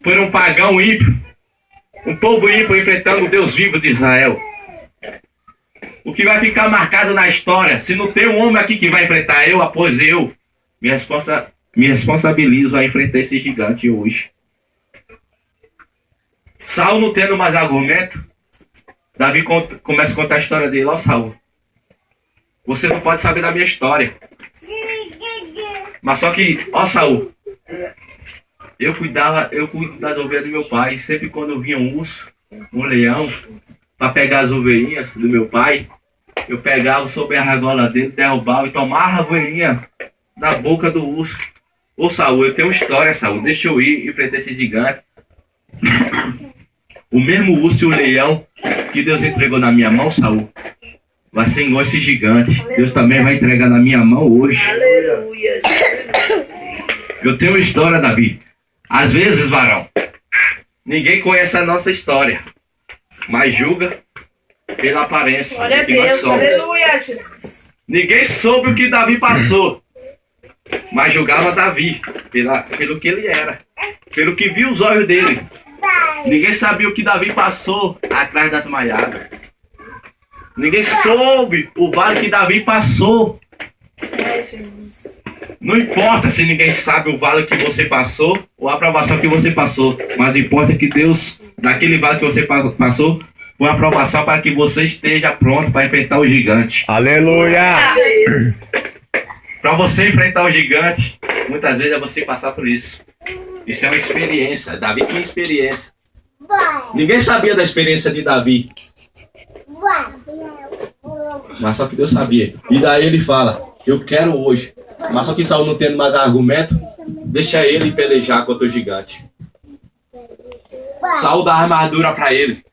por um pagão ímpio, um povo ímpio enfrentando o Deus vivo de Israel. O que vai ficar marcado na história, se não tem um homem aqui que vai enfrentar eu, após eu, me responsabilizo a enfrentar esse gigante hoje. Saul não tendo mais argumento, Davi começa a contar a história dele. Ó, Saul, você não pode saber da minha história. Mas só que, ó, Saul, eu cuido das ovelhas do meu pai. E sempre quando eu via um urso, um leão, para pegar as ovelhinhas do meu pai, eu pegava sobre a argola dele, derrubava e tomava a ovelhinha da boca do urso. Ô, Saul, eu tenho uma história, Saul, deixa eu ir enfrentar esse gigante. O mesmo urso e o leão que Deus entregou na minha mão, Saul, vai ser igual esse gigante. Deus também vai entregar na minha mão hoje. Aleluia. Eu tenho uma história, Davi. Às vezes, varão, ninguém conhece a nossa história, mas julga pela aparência. Glória a que nós Deus. somos. Aleluia, Jesus. Ninguém soube o que Davi passou, mas julgava Davi pelo que ele era, pelo que viu os olhos dele. Ninguém sabia o que Davi passou atrás das malhadas. Ninguém soube o vale que Davi passou. Ai, Jesus. Não importa se ninguém sabe o vale que você passou ou a aprovação que você passou, mas importa que Deus, naquele vale que você passou, foi uma aprovação para que você esteja pronto para enfrentar o gigante. Aleluia! Para você enfrentar o gigante, muitas vezes é você passar por isso. Isso é uma experiência. Davi tinha experiência. Ninguém sabia da experiência de Davi, mas só que Deus sabia. E daí ele fala, eu quero hoje. Mas só que Saul não tendo mais argumento, deixa ele pelejar contra o gigante. Saul dá armadura para ele.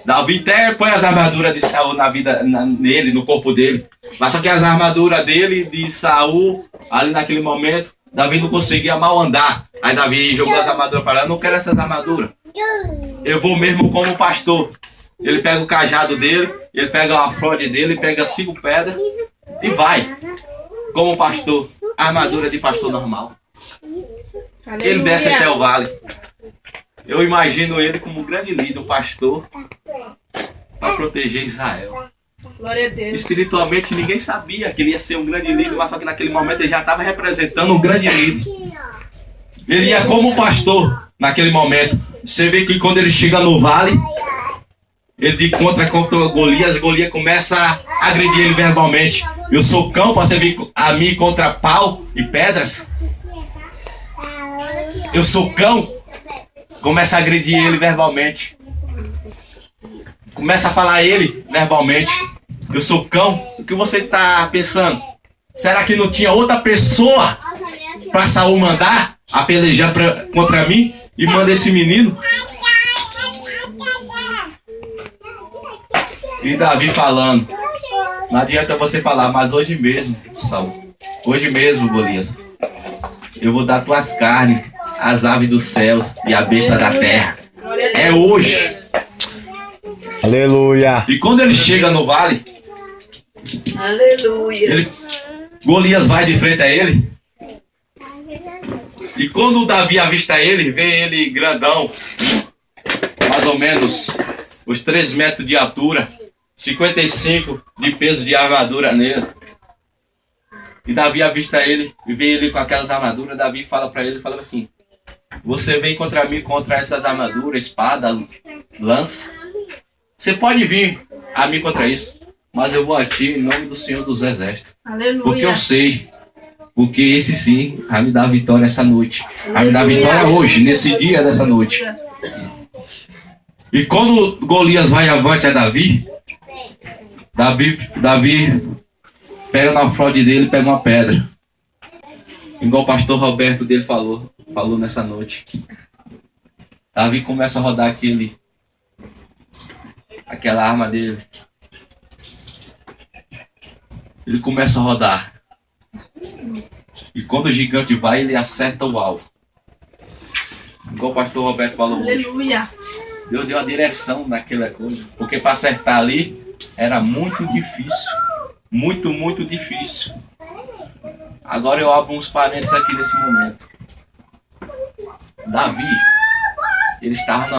Davi até põe as armaduras de Saul nele, no corpo dele. Mas só que as armaduras dele, de Saul, ali naquele momento, Davi não conseguia mal andar. Aí Davi jogou as armaduras para lá. Eu não quero essas armaduras. Eu vou mesmo como pastor. Ele pega o cajado dele, ele pega a fronde dele, pega 5 pedras e vai. Como pastor. Armadura de pastor normal. Aleluia. Ele desce até o vale. Eu imagino ele como um grande líder, um pastor, para proteger Israel. Glória a Deus. Espiritualmente ninguém sabia que ele ia ser um grande líder, mas só que naquele momento ele já estava representando um grande líder. Ele ia como pastor naquele momento. Você vê que quando ele chega no vale, ele contra Golias, Golias começa a agredir ele verbalmente. Eu sou cão para servir a mim contra pau e pedras. Eu sou cão. Começa a agredir ele verbalmente. Começa a falar ele verbalmente. Eu sou cão. O que você está pensando? Será que não tinha outra pessoa para Saul mandar a pelejar contra mim? E manda esse menino? E Davi falando. Não adianta você falar, mas hoje mesmo, Saul. Hoje mesmo, Golias. Eu vou dar tuas carnes, as aves dos céus e a besta da terra. É hoje. Aleluia! E quando ele chega no vale, Aleluia. Golias vai de frente a ele. E quando o Davi avista ele, vê ele grandão, mais ou menos os 3 metros de altura, 55 de peso de armadura nele. E Davi avista ele e vê ele com aquelas armaduras. Davi fala para ele, fala assim: você vem contra mim, contra essas armaduras, espada, lança. Você pode vir a mim contra isso, mas eu vou a ti em nome do Senhor dos Exércitos. Aleluia. Porque eu sei, porque esse sim vai me dar vitória essa noite. Vai me dar vitória hoje, nesse dia dessa noite. E quando Golias vai avante a Davi, Davi pega na fronte dele, pega uma pedra. Igual o pastor Roberto dele falou nessa noite. Davi começa a rodar aquela arma dele. Ele começa a rodar. E quando o gigante vai, ele acerta o alvo. Igual o pastor Roberto falou hoje. Aleluia. Deus deu a direção naquela coisa. Porque para acertar ali era muito difícil. Muito, muito difícil. Agora eu abro uns parênteses aqui nesse momento. Davi, ele estava